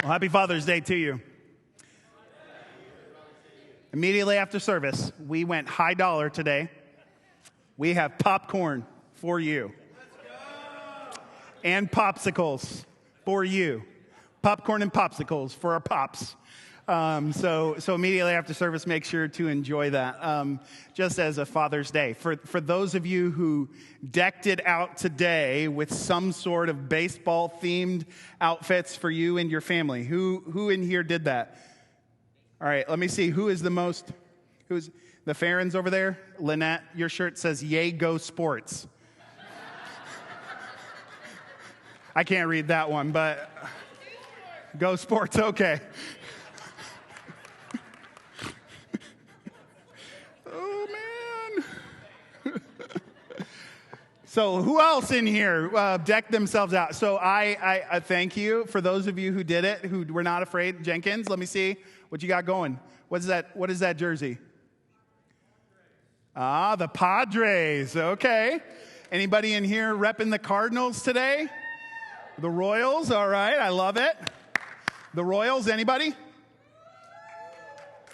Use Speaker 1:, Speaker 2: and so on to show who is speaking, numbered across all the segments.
Speaker 1: Well, happy Father's Day to you. Immediately after service, we went high dollar today. We have popcorn for you. And popsicles for you. Popcorn and popsicles for our pops. So immediately after service, make sure to enjoy that, just as a Father's Day. For those of you who decked it out today with some sort of baseball-themed outfits for you and your family, who in here did that? All right, let me see. Who's the Farrens over there? Lynette, your shirt says, "Yay, go sports." I can't read that one, but go sports, okay. So who else in here decked themselves out? So I thank you for those of you who did it, who were not afraid. Jenkins, let me see what you got going. What is that jersey? The Padres. Okay. Anybody in here repping the Cardinals today? The Royals. All right. I love it. The Royals. Anybody?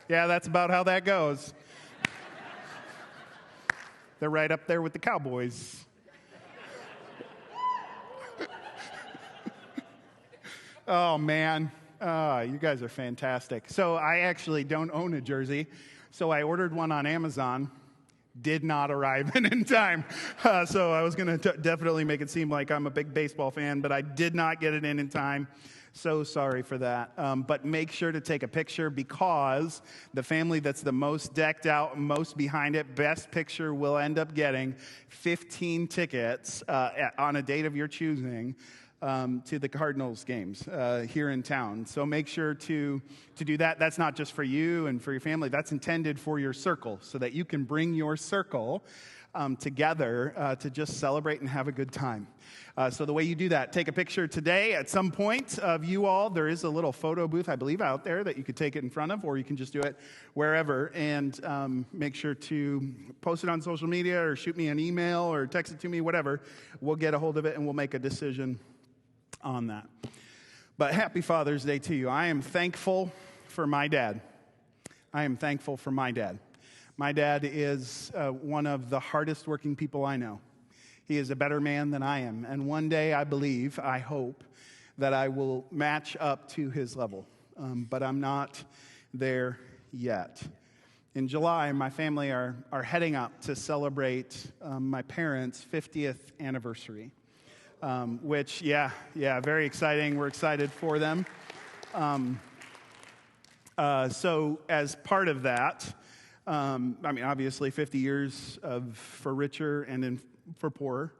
Speaker 1: Yeah, that's about how that goes. They're right up there with the Cowboys. Oh, man. You guys are fantastic. So I actually don't own a jersey, so I ordered one on Amazon. Did not arrive in time. So I was going to definitely make it seem like I'm a big baseball fan, but I did not get it in time. So sorry for that. But make sure to take a picture, because the family that's the most decked out, most behind it, best picture will end up getting 15 tickets on a date of your choosing to the Cardinals games here in town. So make sure to do that. That's not just for you and for your family. That's intended for your circle, so that you can bring your circle together to just celebrate and have a good time. So the way you do that, take a picture today at some point of you all. There is a little photo booth, I believe, out there that you could take it in front of, or you can just do it wherever. And make sure to post it on social media, or shoot me an email, or text it to me, whatever. We'll get a hold of it and we'll make a decision on that. But happy Father's Day to you. I am thankful for my dad. I am thankful for my dad. My dad is one of the hardest working people I know. He is a better man than I am. And one day, I hope, that I will match up to his level. But I'm not there yet. In July, my family are heading up to celebrate my parents' 50th anniversary. Which, very exciting. We're excited for them. So as part of that, obviously 50 years for richer and for poorer,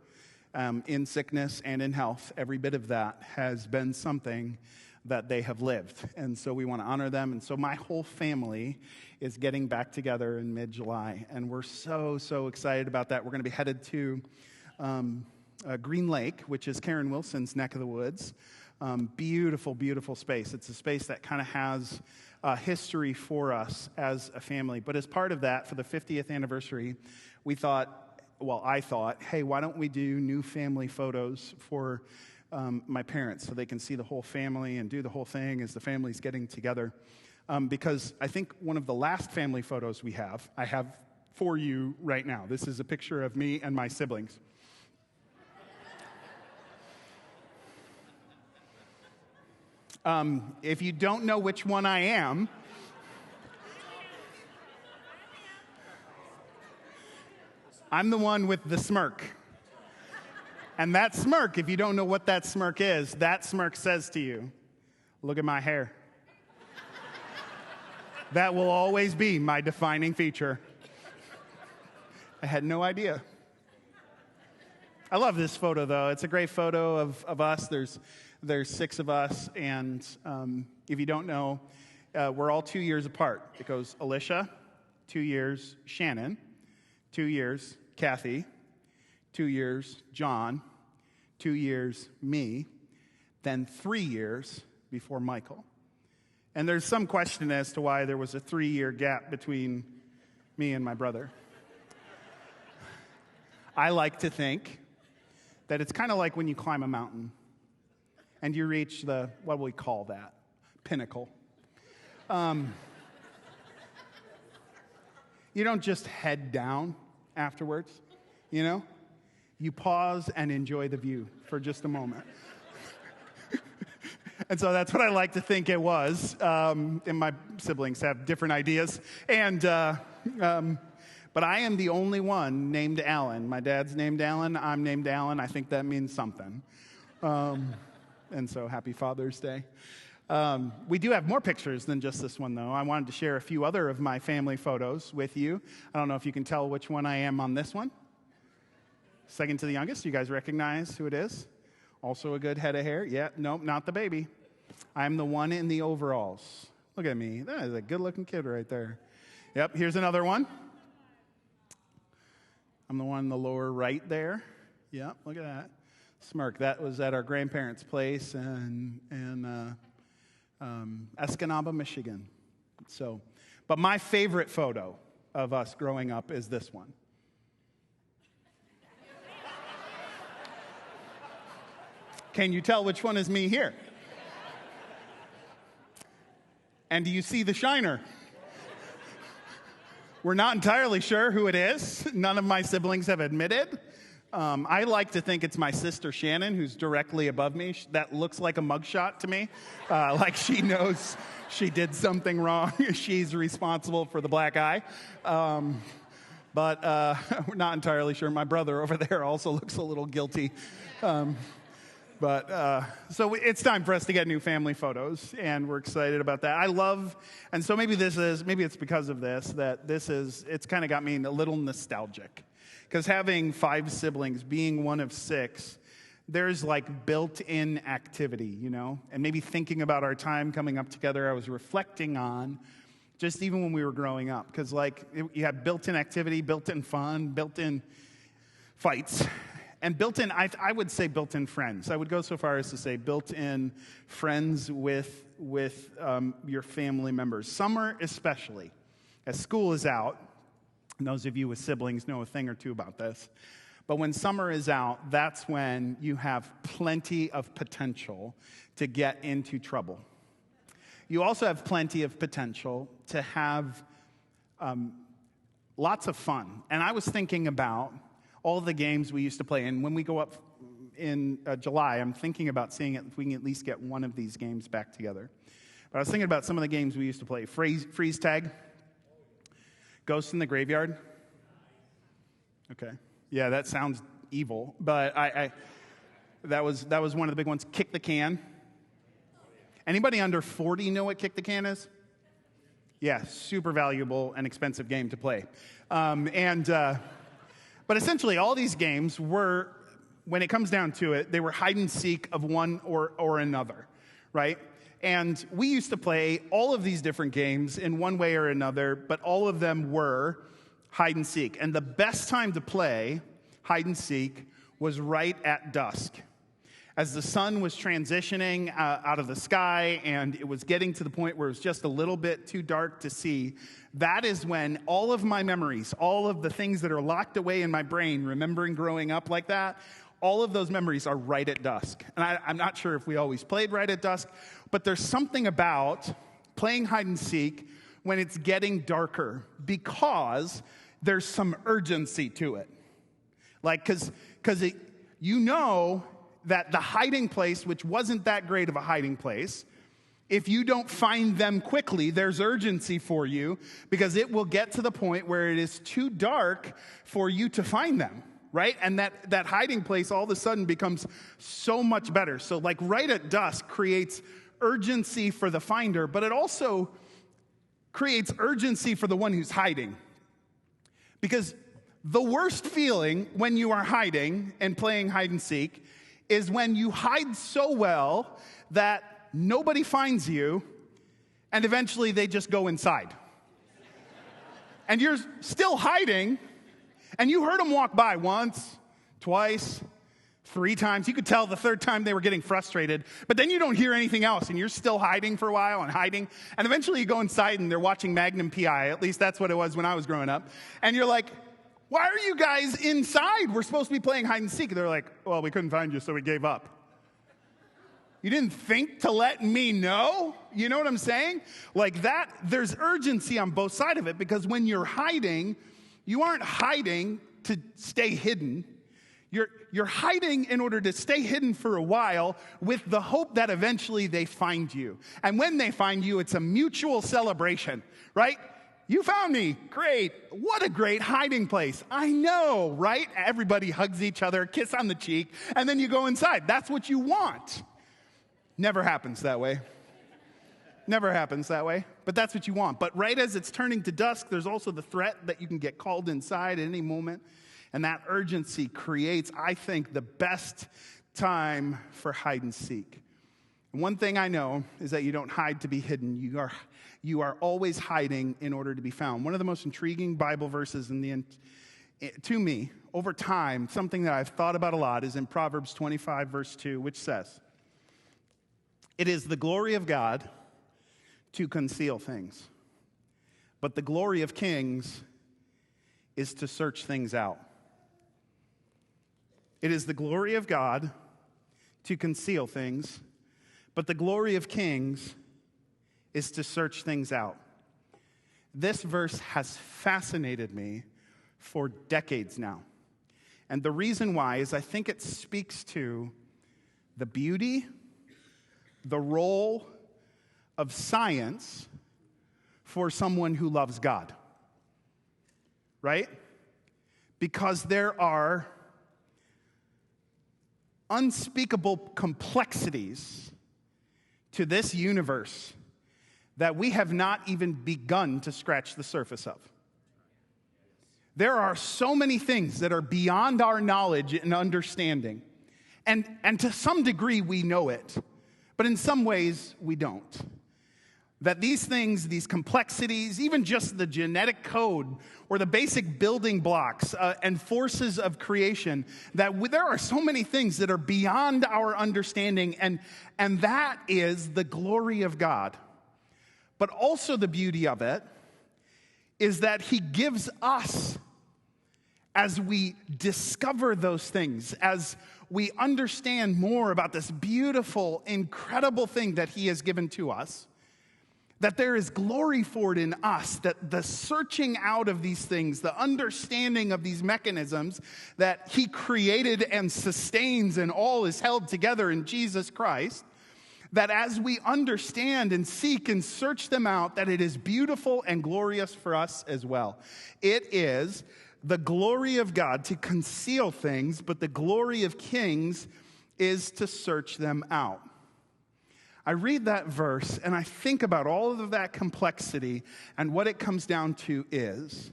Speaker 1: in sickness and in health, every bit of that has been something that they have lived. And so we want to honor them. And so my whole family is getting back together in mid-July. And we're so, so excited about that. We're going to be headed to Green Lake, which is Karen Wilson's neck of the woods. Beautiful, beautiful space. It's a space that kind of has history for us as a family. But as part of that, for the 50th anniversary, I thought, hey, why don't we do new family photos for my parents, so they can see the whole family and do the whole thing as the family's getting together. Because I think one of the last family photos I have for you right now. This is a picture of me and my siblings. If you don't know which one I am, I'm the one with the smirk. And that smirk, if you don't know what that smirk is, that smirk says to you, look at my hair. That will always be my defining feature. I had no idea. I love this photo, though. It's a great photo of us. There's 6 of us, and if you don't know, we're all 2 years apart. It goes Alicia, 2 years, Shannon, 2 years, Kathy, 2 years, John, 2 years, me, then 3 years before Michael. And there's some question as to why there was a 3-year gap between me and my brother. I like to think that it's kind of like when you climb a mountain and you reach what we call that, pinnacle. You don't just head down afterwards, you know? You pause and enjoy the view for just a moment. And so that's what I like to think it was. And my siblings have different ideas. But I am the only one named Alan. My dad's named Alan. I'm named Alan. I think that means something. And so happy Father's Day. We do have more pictures than just this one, though. I wanted to share a few other of my family photos with you. I don't know if you can tell which one I am on this one. Second to the youngest. You guys recognize who it is? Also a good head of hair. Yeah, nope, not the baby. I'm the one in the overalls. Look at me. That is a good-looking kid right there. Yep, here's another one. I'm the one in the lower right there. Yep, look at that. Smirk. That was at our grandparents' place in Escanaba, Michigan. But my favorite photo of us growing up is this one. Can you tell which one is me here? And do you see the shiner? We're not entirely sure who it is. None of my siblings have admitted. I like to think it's my sister Shannon, who's directly above me. That looks like a mugshot to me. Like she knows she did something wrong. She's responsible for the black eye. But we're not entirely sure. My brother over there also looks a little guilty. So it's time for us to get new family photos, and we're excited about that. I love, and so maybe it's because of this, that it's kind of got me a little nostalgic. Because having 5 siblings, being one of 6, there's like built-in activity, you know? And maybe thinking about our time coming up together, I was reflecting on just even when we were growing up. Because you have built-in activity, built-in fun, built-in fights. And built-in, I would say built-in friends. I would go so far as to say built-in friends with your family members. Summer especially, as school is out, and those of you with siblings know a thing or two about this. But when summer is out, that's when you have plenty of potential to get into trouble. You also have plenty of potential to have lots of fun. And I was thinking about all the games we used to play. And when we go up in July, I'm thinking about seeing if we can at least get one of these games back together. But I was thinking about some of the games we used to play. Freeze tag. Ghost in the Graveyard. Okay. Yeah, that sounds evil. But that was one of the big ones. Kick the can. Anybody under 40 know what kick the can is? Yeah, super valuable and expensive game to play. But essentially, all these games were, when it comes down to it, they were hide and seek of one or another, right? And we used to play all of these different games in one way or another, but all of them were hide and seek. And the best time to play hide and seek was right at dusk. As the sun was transitioning out of the sky and it was getting to the point where it was just a little bit too dark to see, that is when all of my memories, all of the things that are locked away in my brain, remembering growing up like that, all of those memories are right at dusk. And I'm not sure if we always played right at dusk, but there's something about playing hide and seek when it's getting darker because there's some urgency to it. Like, because you know that the hiding place, which wasn't that great of a hiding place, if you don't find them quickly, there's urgency for you because it will get to the point where it is too dark for you to find them, right? And that hiding place all of a sudden becomes so much better. So like right at dusk creates urgency for the finder, but it also creates urgency for the one who's hiding. Because the worst feeling when you are hiding and playing hide and seek is when you hide so well that nobody finds you, and eventually they just go inside. And you're still hiding, and you heard them walk by once, twice, 3 times. You could tell the 3rd time they were getting frustrated, but then you don't hear anything else, and you're still hiding for a while and hiding. And eventually you go inside, and they're watching Magnum P.I. At least that's what it was when I was growing up. And you're like, why are you guys inside? We're supposed to be playing hide and seek. They're like, well, we couldn't find you, so we gave up. You didn't think to let me know? You know what I'm saying? Like that, there's urgency on both sides of it, because when you're hiding, you aren't hiding to stay hidden. You're hiding in order to stay hidden for a while with the hope that eventually they find you. And when they find you, it's a mutual celebration, right? You found me. Great. What a great hiding place. I know, right? Everybody hugs each other, kiss on the cheek, and then you go inside. That's what you want. Never happens that way. Never happens that way. But that's what you want. But right as it's turning to dusk, there's also the threat that you can get called inside at any moment. And that urgency creates, I think, the best time for hide and seek. And one thing I know is that you don't hide to be hidden. You are always hiding in order to be found. One of the most intriguing Bible verses to me, over time, something that I've thought about a lot, is in Proverbs 25, verse 2, which says, "It is the glory of God to conceal things, but the glory of kings is to search things out." It is the glory of God to conceal things, but the glory of kings is to search things out. This verse has fascinated me for decades now. And the reason why is I think it speaks to the beauty, the role of science for someone who loves God. Right? Because there are unspeakable complexities to this universe that we have not even begun to scratch the surface of. There are so many things that are beyond our knowledge and understanding. And to some degree we know it, but in some ways we don't. That these things, these complexities, even just the genetic code or the basic building blocks and forces of creation, that there are so many things that are beyond our understanding, and that is the glory of God. But also the beauty of it is that he gives us, as we discover those things, as we understand more about this beautiful, incredible thing that he has given to us, that there is glory for it in us, that the searching out of these things, the understanding of these mechanisms that he created and sustains, and all is held together in Jesus Christ, that as we understand and seek and search them out, that it is beautiful and glorious for us as well. It is the glory of God to conceal things, but the glory of kings is to search them out. I read that verse and I think about all of that complexity, and what it comes down to is,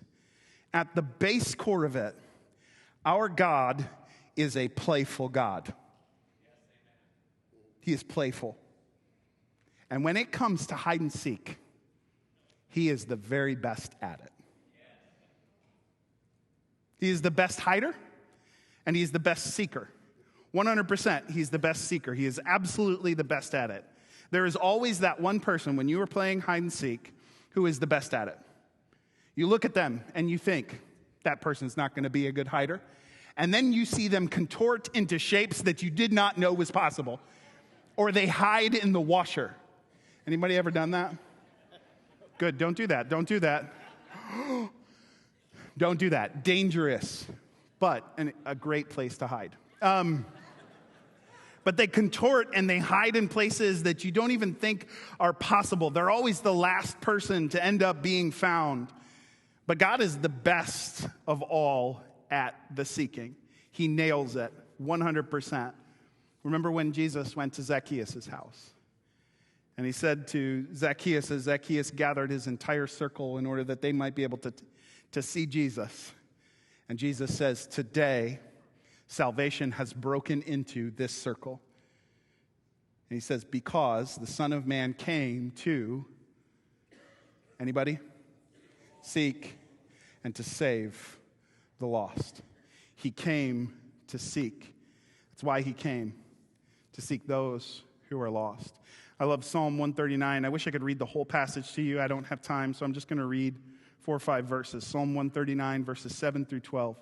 Speaker 1: at the base core of it, our God is a playful God. He is playful. And when it comes to hide and seek, he is the very best at it. He is the best hider, and he's the best seeker. 100%, he's the best seeker. He is absolutely the best at it. There is always that one person when you are playing hide and seek who is the best at it. You look at them and you think, that person's not going to be a good hider. And then you see them contort into shapes that you did not know was possible. Or they hide in the washer. Anybody ever done that? Good, don't do that. Don't do that. Don't do that. Dangerous, but a great place to hide. But they contort and they hide in places that you don't even think are possible. They're always the last person to end up being found. But God is the best of all at the seeking. He nails it 100%. Remember when Jesus went to Zacchaeus' house? And he said to Zacchaeus, as Zacchaeus gathered his entire circle in order that they might be able to see Jesus. And Jesus says, today, salvation has broken into this circle. And he says, because the Son of Man came to, anybody? Seek and to save the lost. He came to seek. That's why he came, to seek those who are lost. I love Psalm 139. I wish I could read the whole passage to you. I don't have time, so I'm just going to read 4 or 5 verses. Psalm 139, verses 7 through 12.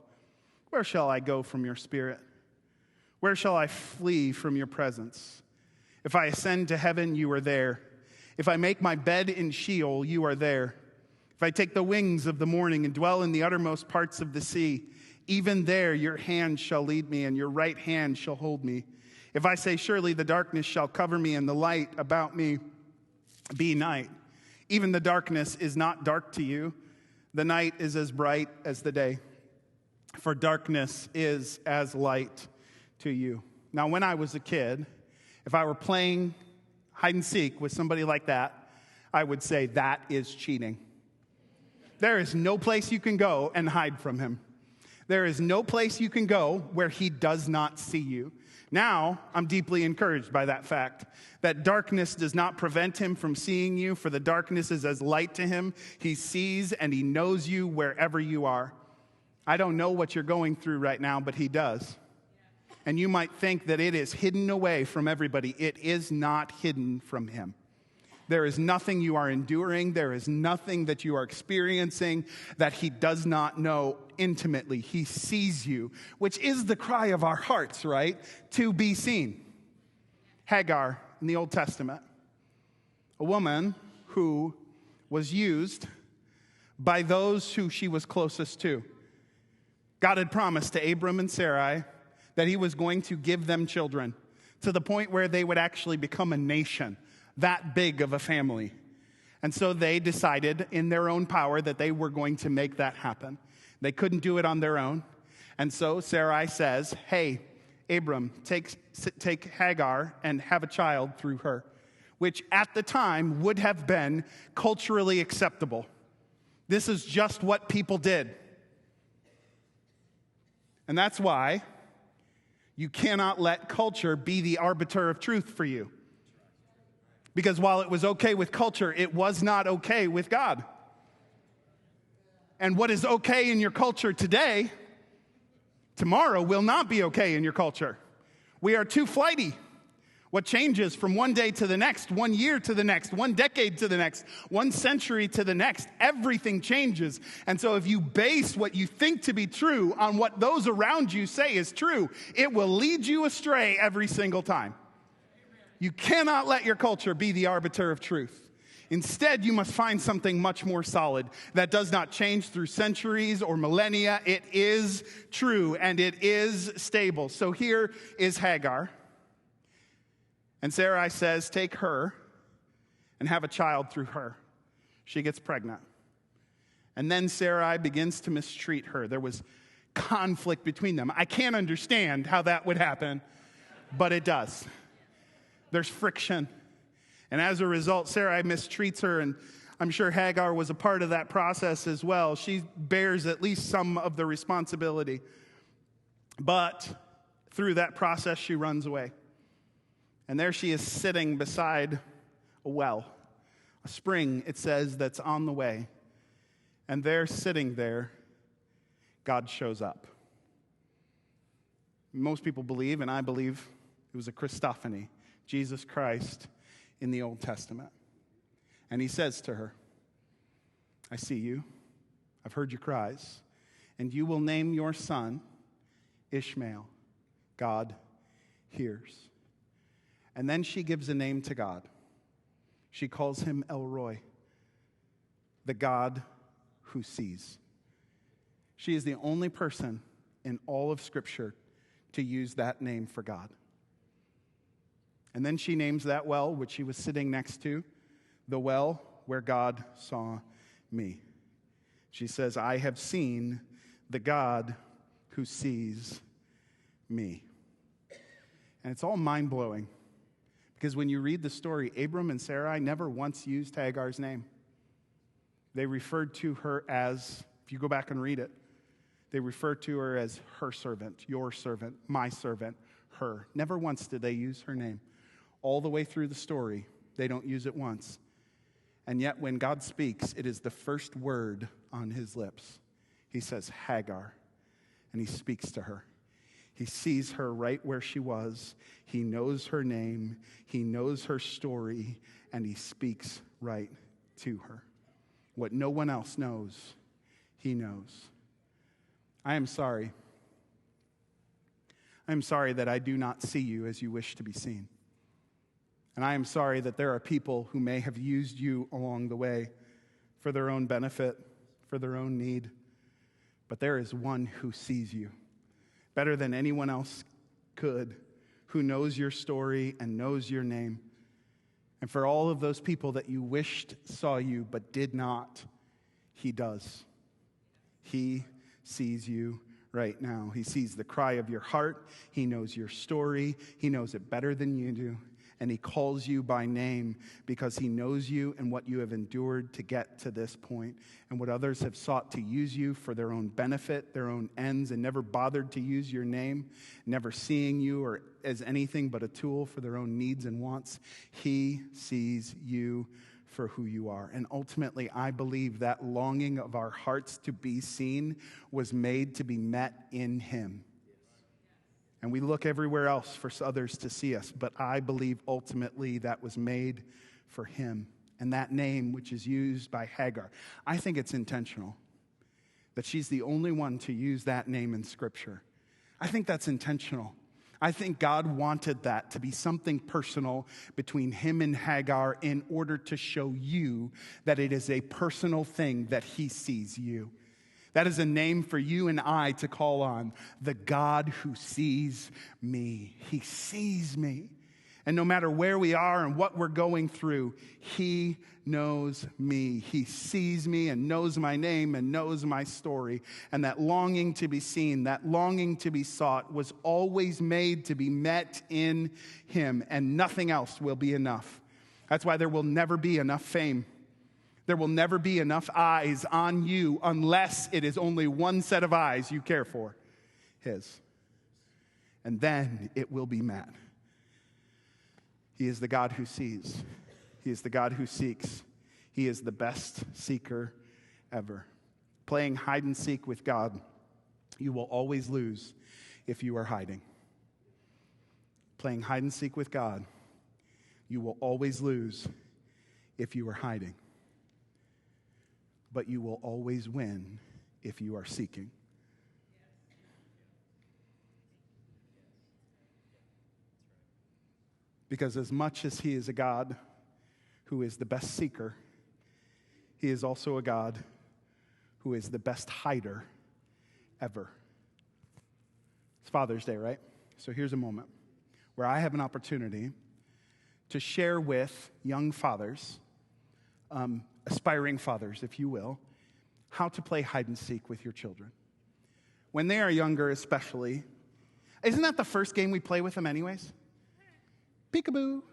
Speaker 1: Where shall I go from your spirit? Where shall I flee from your presence? If I ascend to heaven, you are there. If I make my bed in Sheol, you are there. If I take the wings of the morning and dwell in the uttermost parts of the sea, even there your hand shall lead me, and your right hand shall hold me. If I say, surely the darkness shall cover me, and the light about me be night. Even the darkness is not dark to you. The night is as bright as the day. For darkness is as light to you. Now, when I was a kid, if I were playing hide and seek with somebody like that, I would say that is cheating. There is no place you can go and hide from him. There is no place you can go where he does not see you. Now, I'm deeply encouraged by that fact, that darkness does not prevent him from seeing you, for the darkness is as light to him. He sees and he knows you wherever you are. I don't know what you're going through right now, but he does. And you might think that it is hidden away from everybody. It is not hidden from him. There is nothing you are enduring. There is nothing that you are experiencing that he does not know intimately. He sees you, which is the cry of our hearts, right? To be seen. Hagar in the Old Testament, a woman who was used by those who she was closest to. God had promised to Abram and Sarai that he was going to give them children to the point where they would actually become a nation, that big of a family. And so they decided in their own power that they were going to make that happen. They couldn't do it on their own. And so Sarai says, hey, Abram, take Hagar and have a child through her, which at the time would have been culturally acceptable. This is just what people did. And that's why you cannot let culture be the arbiter of truth for you. Because while it was okay with culture, it was not okay with God. And what is okay in your culture today, tomorrow will not be okay in your culture. We are too flighty. What changes from one day to the next, 1 year to the next, 1 decade to the next, 1 century to the next, everything changes. And so if you base what you think to be true on what those around you say is true, it will lead you astray every single time. You cannot let your culture be the arbiter of truth. Instead, you must find something much more solid that does not change through centuries or millennia. It is true and it is stable. So here is Hagar. And Sarai says, take her and have a child through her. She gets pregnant. And then Sarai begins to mistreat her. There was conflict between them. I can't understand how that would happen, but it does. There's friction. And as a result, Sarai mistreats her, and I'm sure Hagar was a part of that process as well. She bears at least some of the responsibility. But through that process, she runs away. And there she is sitting beside a well, a spring, it says, that's on the way. And there, sitting there, God shows up. Most people believe, and I believe, it was a Christophany, Jesus Christ in the Old Testament. And he says to her, I see you, I've heard your cries, and you will name your son Ishmael. God hears. And then she gives a name to God. She calls him El Roi, the God who sees. She is the only person in all of Scripture to use that name for God. And then she names that well, which she was sitting next to, the well where God saw me. She says, I have seen the God who sees me. And it's all mind-blowing. Because when you read the story, Abram and Sarai never once used Hagar's name. They referred to her as, if you go back and read it, they referred to her as her servant, your servant, my servant, her. Never once did they use her name. All the way through the story, they don't use it once. And yet when God speaks, it is the first word on his lips. He says, Hagar, and he speaks to her. He sees her right where she was. He knows her name. He knows her story. And he speaks right to her. What no one else knows, he knows. I am sorry. I am sorry that I do not see you as you wish to be seen. And I am sorry that there are people who may have used you along the way for their own benefit, for their own need. But there is one who sees you better than anyone else could, who knows your story and knows your name. And for all of those people that you wished saw you but did not, he does. He sees you right now. He sees the cry of your heart. He knows your story. He knows it better than you do. And he calls you by name because he knows you and what you have endured to get to this point, and what others have sought to use you for their own benefit, their own ends, and never bothered to use your name, never seeing you or as anything but a tool for their own needs and wants. He sees you for who you are. And ultimately, I believe that longing of our hearts to be seen was made to be met in him. And we look everywhere else for others to see us, but I believe ultimately that was made for him. And that name, which is used by Hagar, I think it's intentional that she's the only one to use that name in Scripture. I think that's intentional. I think God wanted that to be something personal between him and Hagar in order to show you that it is a personal thing that he sees you. That is a name for you and I to call on, the God who sees me. He sees me. And no matter where we are and what we're going through, he knows me. He sees me and knows my name and knows my story. And that longing to be seen, that longing to be sought was always made to be met in him, and nothing else will be enough. That's why there will never be enough fame. There will never be enough eyes on you unless it is only one set of eyes you care for, his. And then it will be met. He is the God who sees. He is the God who seeks. He is the best seeker ever. Playing hide and seek with God, you will always lose if you are hiding. Playing hide and seek with God, you will always lose if you are hiding. But you will always win if you are seeking. Because as much as he is a God who is the best seeker, he is also a God who is the best hider ever. It's Father's Day, right? So here's a moment where I have an opportunity to share with young fathers, aspiring fathers, if you will, how to play hide and seek with your children. When they are younger especially, isn't that the first game we play with them anyways? Peekaboo.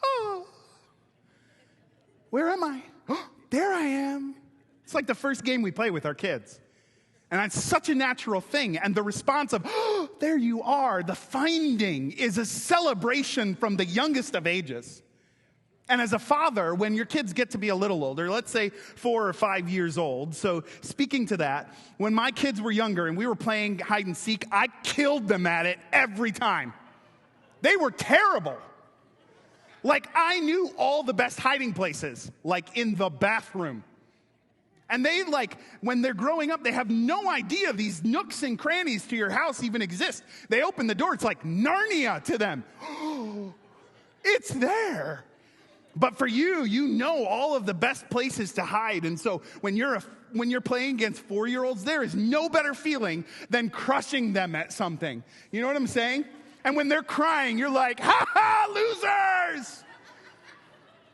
Speaker 1: Oh, where am I? Oh, there I am. It's like the first game we play with our kids. And it's such a natural thing. And the response of, oh, there you are, the finding is a celebration from the youngest of ages. And as a father, when your kids get to be a little older, let's say 4 or 5 years old, so speaking to that, when my kids were younger and we were playing hide and seek, I killed them at it every time. They were terrible. Like, I knew all the best hiding places, like in the bathroom. And they, like, when they're growing up, they have no idea these nooks and crannies to your house even exist. They open the door, it's like Narnia to them. Oh, it's there. But for you, you know all of the best places to hide. And so when you're playing against 4-year-olds, there is no better feeling than crushing them at something. You know what I'm saying? And when they're crying, you're like, ha ha, losers!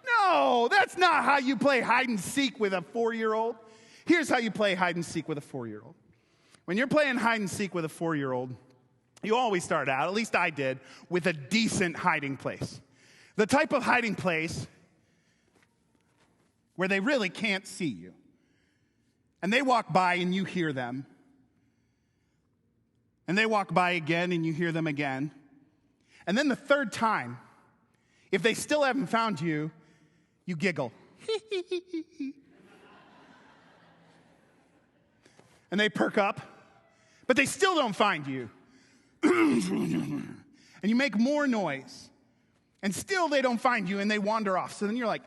Speaker 1: No, that's not how you play hide and seek with a 4-year-old. Here's how you play hide and seek with a 4-year-old. When you're playing hide and seek with a 4-year-old, you always start out, at least I did, with a decent hiding place. The type of hiding place where they really can't see you. And they walk by and you hear them. And they walk by again and you hear them again. And then the third time, if they still haven't found you, you giggle. And they perk up, but they still don't find you. And you make more noise. And still they don't find you and they wander off. So then you're like,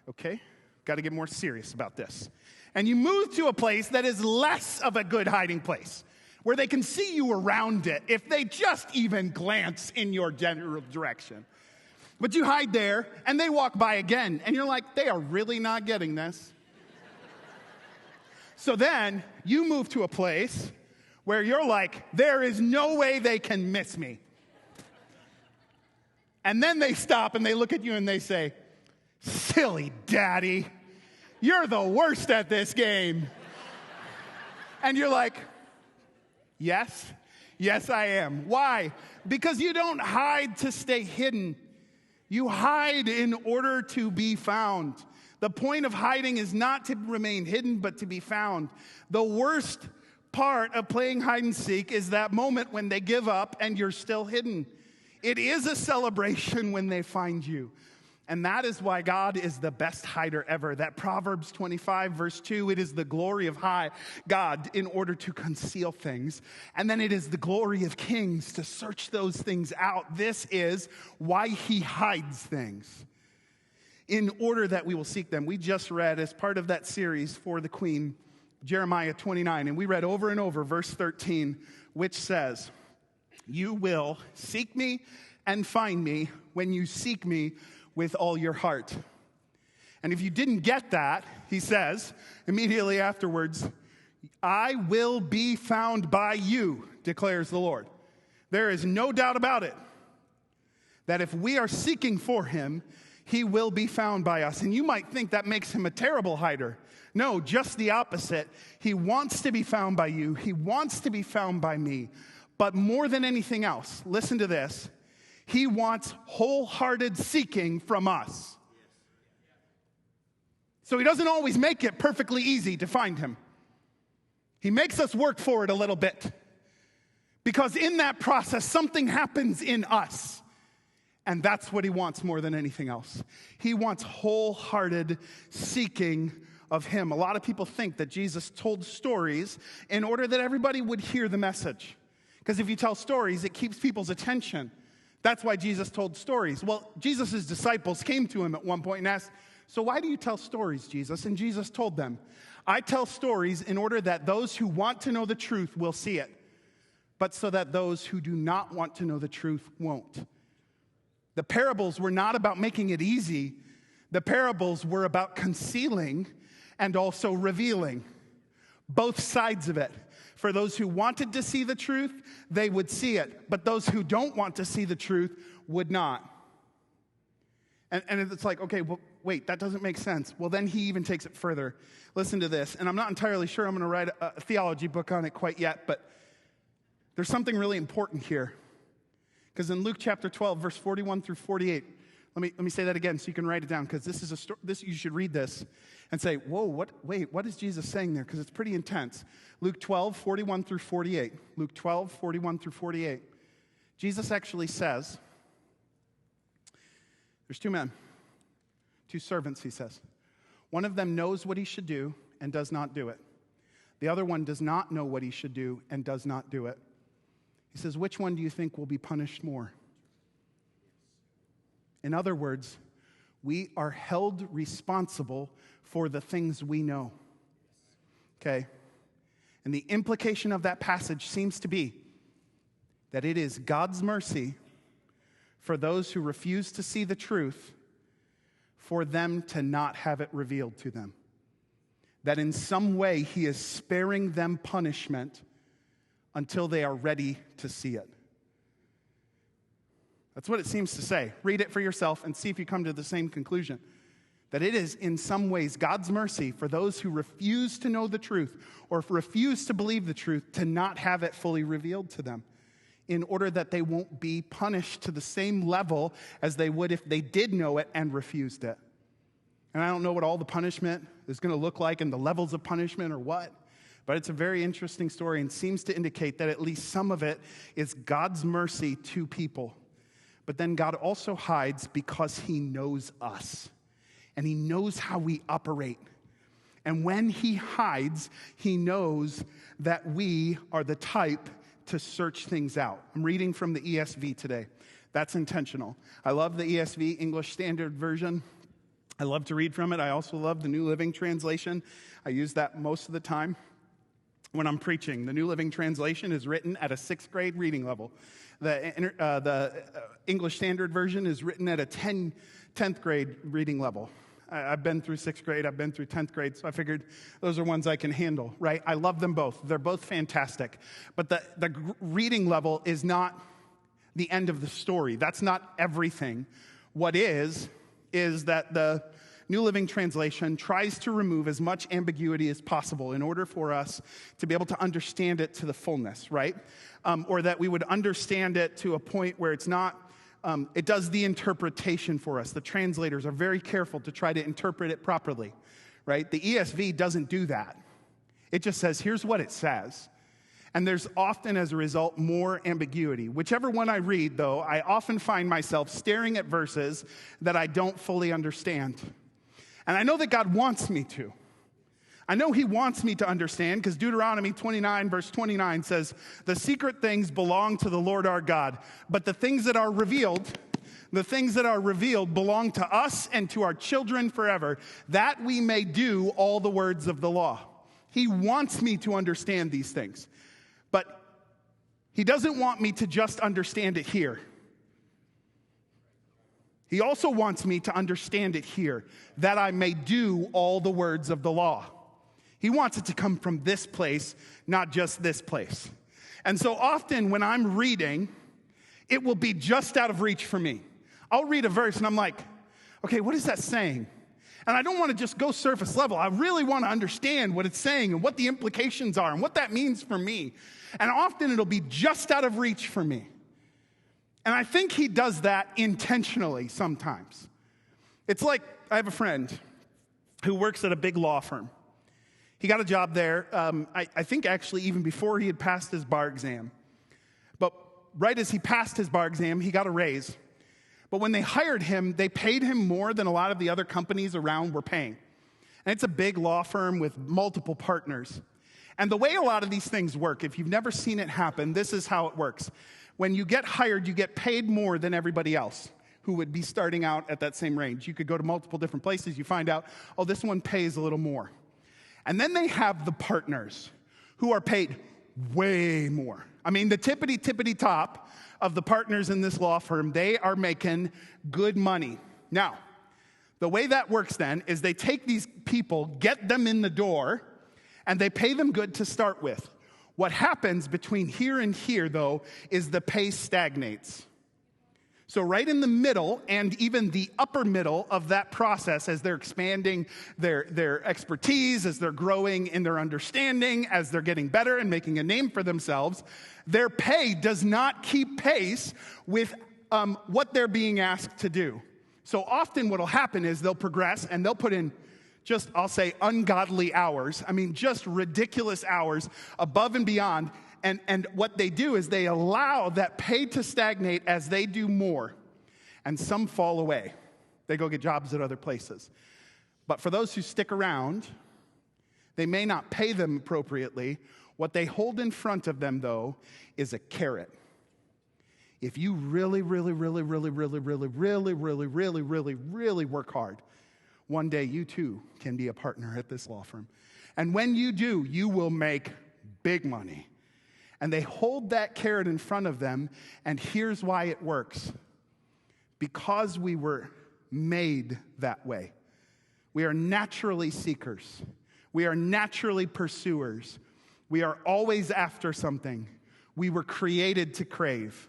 Speaker 1: okay, got to get more serious about this. And you move to a place that is less of a good hiding place, where they can see you around it if they just even glance in your general direction. But you hide there, and they walk by again, and you're like, they are really not getting this. So then you move to a place where you're like, there is no way they can miss me. And then they stop and they look at you and they say, silly daddy, you're the worst at this game. And you're like, yes, I am. Why? Because you don't hide to stay hidden. You hide in order to be found. The point of hiding is not to remain hidden, but to be found. The worst part of playing hide and seek is that moment when they give up and you're still hidden. It is a celebration when they find you. And that is why God is the best hider ever. That Proverbs 25 verse 2, it is the glory of high God in order to conceal things. And then it is the glory of kings to search those things out. This is why he hides things, in order that we will seek them. We just read, as part of that series for the Queen, Jeremiah 29. And we read over and over verse 13, which says, you will seek me and find me when you seek me with all your heart. And if you didn't get that, he says immediately afterwards, I will be found by you, declares the Lord. There is no doubt about it that if we are seeking for him, he will be found by us. And you might think that makes him a terrible hider. No, just the opposite. He wants to be found by you. He wants to be found by me. But more than anything else, listen to this. He wants wholehearted seeking from us. So he doesn't always make it perfectly easy to find him. He makes us work for it a little bit. Because in that process, something happens in us. And that's what he wants more than anything else. He wants wholehearted seeking of him. A lot of people think that Jesus told stories in order that everybody would hear the message. Because if you tell stories, it keeps people's attention. That's why Jesus told stories. Well, Jesus' disciples came to him at one point and asked, so why do you tell stories, Jesus? And Jesus told them, I tell stories in order that those who want to know the truth will see it, but so that those who do not want to know the truth won't. The parables were not about making it easy. The parables were about concealing and also revealing. Both sides of it. For those who wanted to see the truth, they would see it. But those who don't want to see the truth would not. And it's like, okay, well, wait, that doesn't make sense. Well, then he even takes it further. Listen to this. And I'm not entirely sure I'm going to write a theology book on it quite yet, but there's something really important here. Because in Luke chapter 12, verse 41 through 48, let me say that again so you can write it down, because this is a story. You should read this and say, whoa, what is Jesus saying there? Because it's pretty intense. Luke 12, 41 through 48. Luke 12, 41 through 48. Jesus actually says, there's two men, two servants, he says. One of them knows what he should do and does not do it. The other one does not know what he should do and does not do it. He says, which one do you think will be punished more? In other words, we are held responsible for the things we know. Okay? And the implication of that passage seems to be that it is God's mercy for those who refuse to see the truth, for them to not have it revealed to them. That in some way he is sparing them punishment until they are ready to see it. That's what it seems to say. Read it for yourself and see if you come to the same conclusion. That it is in some ways God's mercy for those who refuse to know the truth or refuse to believe the truth to not have it fully revealed to them, in order that they won't be punished to the same level as they would if they did know it and refused it. And I don't know what all the punishment is going to look like and the levels of punishment or what, but it's a very interesting story and seems to indicate that at least some of it is God's mercy to people. But then God also hides because he knows us and he knows how we operate. And when he hides, he knows that we are the type to search things out. I'm reading from the ESV today. That's intentional. I love the ESV, English Standard Version. I love to read from it. I also love the New Living Translation. I use that most of the time. when I'm preaching. The New Living Translation is written at a 6th grade reading level. The English Standard Version is written at a 10th grade reading level. I've been through 6th grade, I've been through 10th grade, so I figured those are ones I can handle, right? I love them both. They're both fantastic. But the reading level is not the end of the story. That's not everything. What is that the New Living Translation tries to remove as much ambiguity as possible in order for us to be able to understand it to the fullness, right? Or that we would understand it to a point where it's not, it does the interpretation for us. The translators are very careful to try to interpret it properly, right? The ESV doesn't do that. It just says, here's what it says. And there's often, as a result, more ambiguity. Whichever one I read, though, I often find myself staring at verses that I don't fully understand. And I know that God wants me to. I know he wants me to understand because Deuteronomy 29, verse 29 says, the secret things belong to the Lord our God, but the things that are revealed belong to us and to our children forever, that we may do all the words of the law. He wants me to understand these things, but he doesn't want me to just understand it here. He also wants me to understand it here, that I may do all the words of the law. He wants it to come from this place, not just this place. And so often when I'm reading, it will be just out of reach for me. I'll read a verse and I'm like, okay, what is that saying? And I don't want to just go surface level. I really want to understand what it's saying and what the implications are and what that means for me. And often it'll be just out of reach for me. And I think he does that intentionally sometimes. It's like I have a friend who works at a big law firm. He got a job there, I think actually even before he had passed his bar exam. But right as he passed his bar exam, he got a raise. But when they hired him, they paid him more than a lot of the other companies around were paying. And it's a big law firm with multiple partners. And the way a lot of these things work, if you've never seen it happen, this is how it works. When you get hired, you get paid more than everybody else who would be starting out at that same range. You could go to multiple different places. You find out, oh, this one pays a little more. And then they have the partners who are paid way more. I mean, the tippity top of the partners in this law firm, they are making good money. Now, the way that works then is they take these people, get them in the door, and they pay them good to start with. What happens between here and here, though, is the pay stagnates. So right in the middle and even the upper middle of that process, as they're expanding their expertise, as they're growing in their understanding, as they're getting better and making a name for themselves, their pay does not keep pace with what they're being asked to do. So often what will happen is they'll progress and they'll put in just, I'll say, ungodly hours. I mean, just ridiculous hours above and beyond. And what they do is they allow that pay to stagnate as they do more. And some fall away. They go get jobs at other places. But for those who stick around, they may not pay them appropriately. What they hold in front of them, though, is a carrot. If you really work hard, one day you too can be a partner at this law firm. And when you do, you will make big money. And they hold that carrot in front of them, and here's why it works. Because we were made that way. We are naturally seekers. We are naturally pursuers. We are always after something. We were created to crave.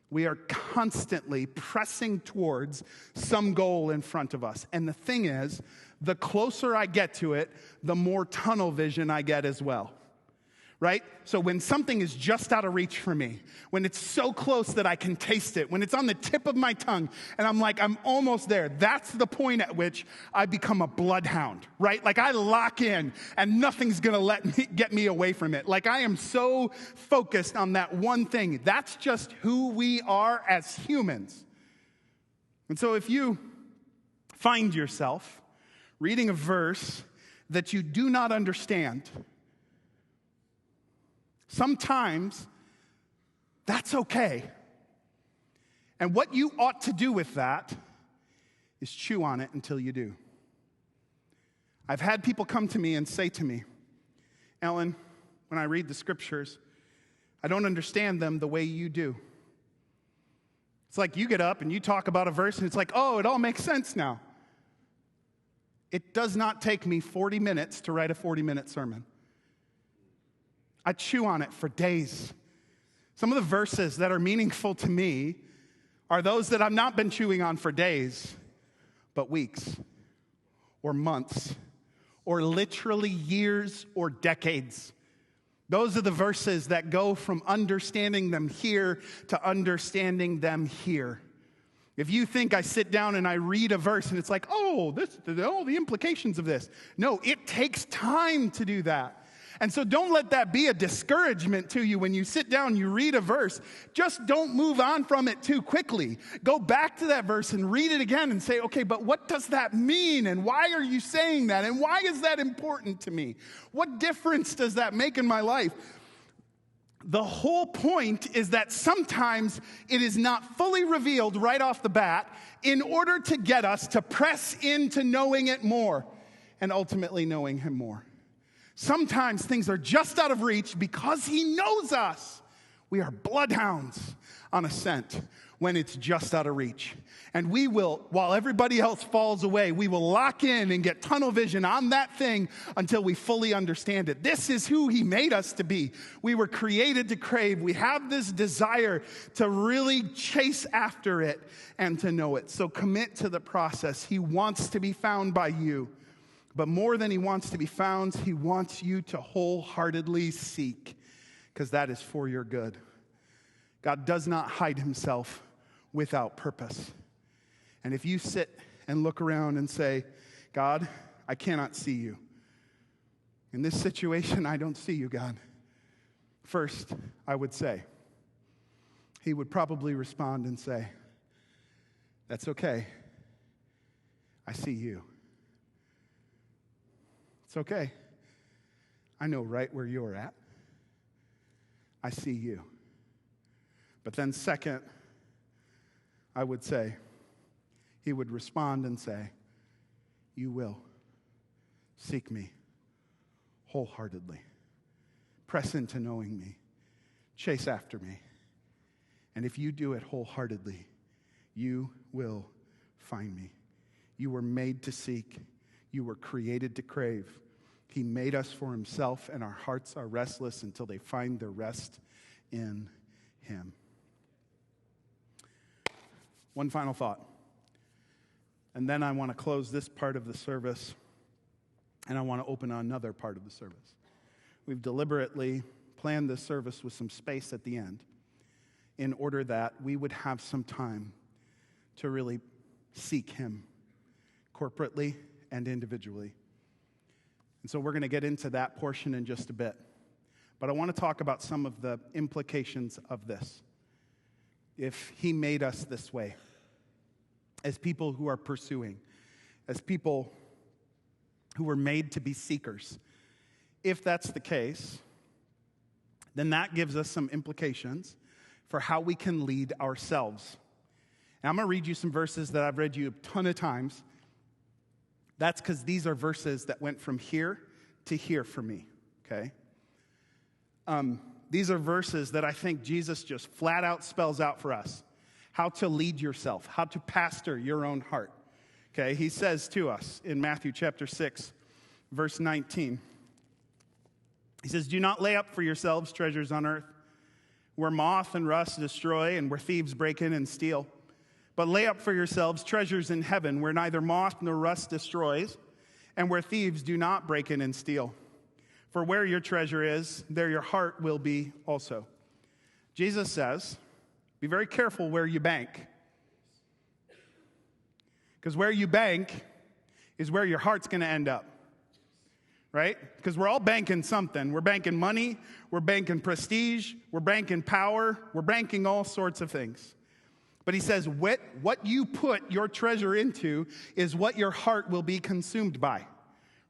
Speaker 1: We are constantly pressing towards some goal in front of us. And the thing is, the closer I get to it, the more tunnel vision I get as well. Right? So when something is just out of reach for me, when it's so close that I can taste it, when it's on the tip of my tongue, and I'm like, I'm almost there, that's the point at which I become a bloodhound, right? Like I lock in, and nothing's gonna get me away from it. Like I am so focused on that one thing. That's just who we are as humans. And so if you find yourself reading a verse that you do not understand, sometimes that's okay. And what you ought to do with that is chew on it until you do. I've had people come to me and say to me, Ellen, when I read the scriptures, I don't understand them the way you do. It's like you get up and you talk about a verse and it's like, oh, it all makes sense now. It does not take me 40 minutes to write a 40-minute sermon. I chew on it for days. Some of the verses that are meaningful to me are those that I've not been chewing on for days, but weeks or months or literally years or decades. Those are the verses that go from understanding them here to understanding them here. If you think I sit down and I read a verse and it's like, oh, the implications of this. No, it takes time to do that. And so don't let that be a discouragement to you when you sit down, you read a verse. Just don't move on from it too quickly. Go back to that verse and read it again and say, okay, but what does that mean? And why are you saying that? And why is that important to me? What difference does that make in my life? The whole point is that sometimes it is not fully revealed right off the bat in order to get us to press into knowing it more and ultimately knowing him more. Sometimes things are just out of reach because he knows us. We are bloodhounds on a scent when it's just out of reach. And we will, while everybody else falls away, we will lock in and get tunnel vision on that thing until we fully understand it. This is who he made us to be. We were created to crave. We have this desire to really chase after it and to know it. So commit to the process. He wants to be found by you. But more than he wants to be found, he wants you to wholeheartedly seek, because that is for your good. God does not hide himself without purpose. And if you sit and look around and say, God, I cannot see you. In this situation, I don't see you, God. First, I would say, he would probably respond and say, that's okay. I see you. It's okay. I know right where you're at. I see you. But then second, I would say, he would respond and say, you will seek me wholeheartedly. Press into knowing me. Chase after me. And if you do it wholeheartedly, you will find me. You were made to seek. You were created to crave. He made us for himself, and our hearts are restless until they find their rest in him. One final thought. And then I want to close this part of the service, and I want to open another part of the service. We've deliberately planned this service with some space at the end in order that we would have some time to really seek him corporately and individually. And so we're going to get into that portion in just a bit. But I want to talk about some of the implications of this. If he made us this way, as people who are pursuing, as people who were made to be seekers, if that's the case, then that gives us some implications for how we can lead ourselves. And I'm going to read you some verses that I've read you a ton of times. That's because these are verses that went from here to here for me, okay? These are verses that I think Jesus just flat out spells out for us. How to lead yourself, how to pastor your own heart, okay? He says to us in Matthew chapter 6, verse 19. He says, do not lay up for yourselves treasures on earth, where moth and rust destroy and where thieves break in and steal. But lay up for yourselves treasures in heaven, where neither moth nor rust destroys, and where thieves do not break in and steal. For where your treasure is, there your heart will be also. Jesus says, be very careful where you bank. Because where you bank is where your heart's going to end up. Right? Because we're all banking something. We're banking money. We're banking prestige. We're banking power. We're banking all sorts of things. But he says, what you put your treasure into is what your heart will be consumed by,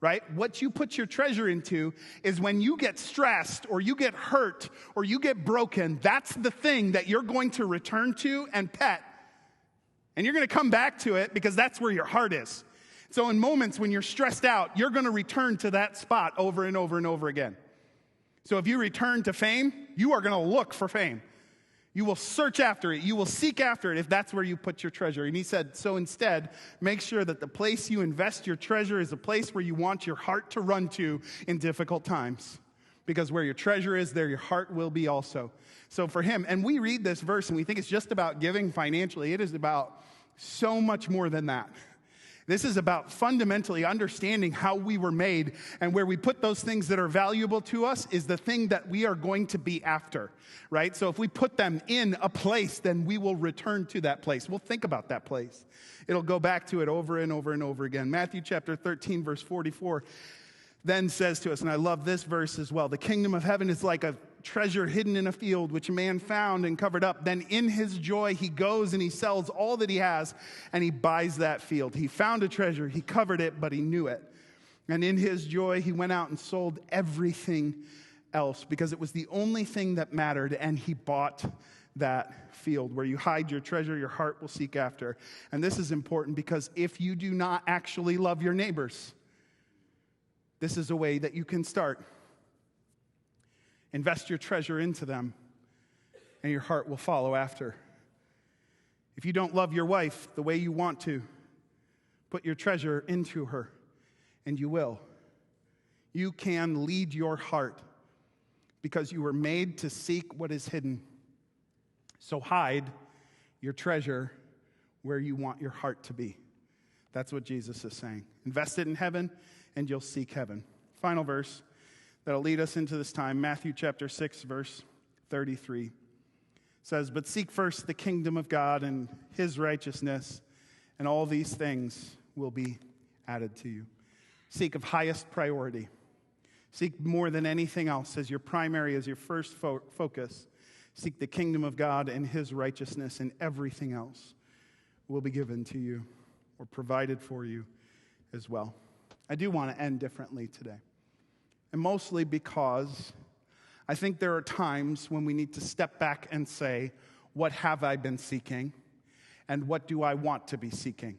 Speaker 1: right? What you put your treasure into is when you get stressed or you get hurt or you get broken, that's the thing that you're going to return to and pet. And you're going to come back to it because that's where your heart is. So in moments when you're stressed out, you're going to return to that spot over and over and over again. So if you return to fame, you are going to look for fame. You will search after it. You will seek after it if that's where you put your treasure. And he said, so instead, make sure that the place you invest your treasure is a place where you want your heart to run to in difficult times. Because where your treasure is, there your heart will be also. So for him, and we read this verse and we think it's just about giving financially. It is about so much more than that. This is about fundamentally understanding how we were made, and where we put those things that are valuable to us is the thing that we are going to be after, right? So if we put them in a place, then we will return to that place. We'll think about that place. It'll go back to it over and over and over again. Matthew chapter 13, verse 44 then says to us, and I love this verse as well, the kingdom of heaven is like a treasure hidden in a field, which a man found and covered up. Then in his joy, he goes and he sells all that he has and he buys that field. He found a treasure, he covered it, but he knew it. And in his joy, he went out and sold everything else because it was the only thing that mattered, and he bought that field. Where you hide your treasure, your heart will seek after. And this is important because if you do not actually love your neighbors, this is a way that you can start. Invest your treasure into them, and your heart will follow after. If you don't love your wife the way you want to, put your treasure into her, and you will. You can lead your heart because you were made to seek what is hidden. So hide your treasure where you want your heart to be. That's what Jesus is saying. Invest it in heaven, and you'll seek heaven. Final verse that'll lead us into this time, Matthew chapter 6, verse 33 says, but seek first the kingdom of God and his righteousness, and all these things will be added to you. Seek of highest priority. Seek more than anything else as your primary, as your first focus. Seek the kingdom of God and his righteousness, and everything else will be given to you or provided for you as well. I do want to end differently today. And mostly because I think there are times when we need to step back and say, what have I been seeking? And what do I want to be seeking?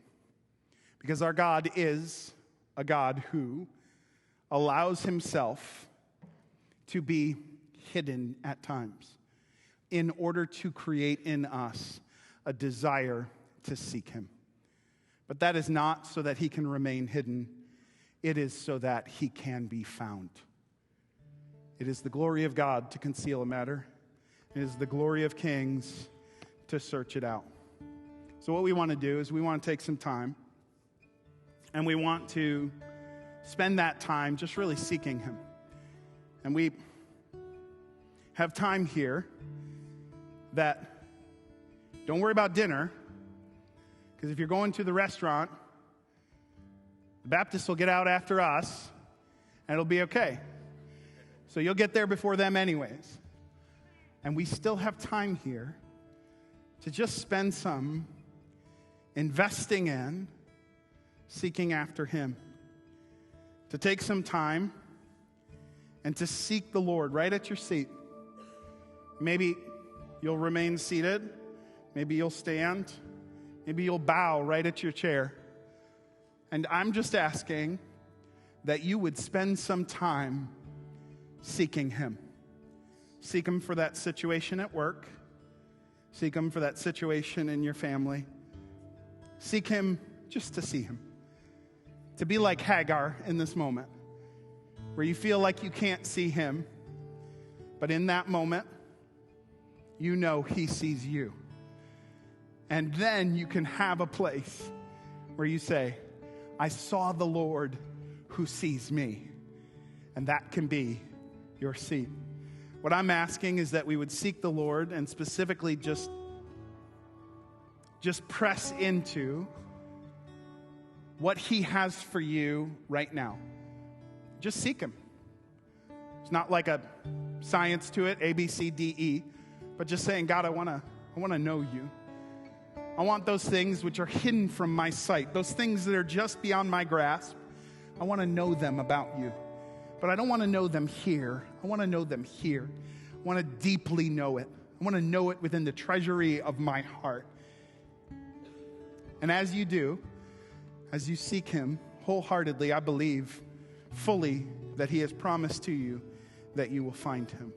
Speaker 1: Because our God is a God who allows himself to be hidden at times in order to create in us a desire to seek him. But that is not so that he can remain hidden. It is so that he can be found. It is the glory of God to conceal a matter. It is the glory of kings to search it out. So what we want to do is we want to take some time, and we want to spend that time just really seeking him. And we have time here that, don't worry about dinner, because if you're going to the restaurant, the Baptists will get out after us, and it'll be okay. So you'll get there before them anyways. And we still have time here to just spend some investing in seeking after him. To take some time and to seek the Lord right at your seat. Maybe you'll remain seated. Maybe you'll stand. Maybe you'll bow right at your chair. And I'm just asking that you would spend some time seeking him. Seek him for that situation at work. Seek him for that situation in your family. Seek him just to see him. To be like Hagar in this moment, where you feel like you can't see him, but in that moment, you know he sees you. And then you can have a place where you say, I saw the Lord who sees me. And that can be your seat. What I'm asking is that we would seek the Lord and specifically just press into what he has for you right now. Just seek him. It's not like a science to it, A, B, C, D, E, but just saying, God, I want to know you. I want those things which are hidden from my sight, those things that are just beyond my grasp. I want to know them about you. But I don't want to know them here. I want to know them here. I want to deeply know it. I want to know it within the treasury of my heart. And as you do, as you seek him wholeheartedly, I believe fully that he has promised to you that you will find him.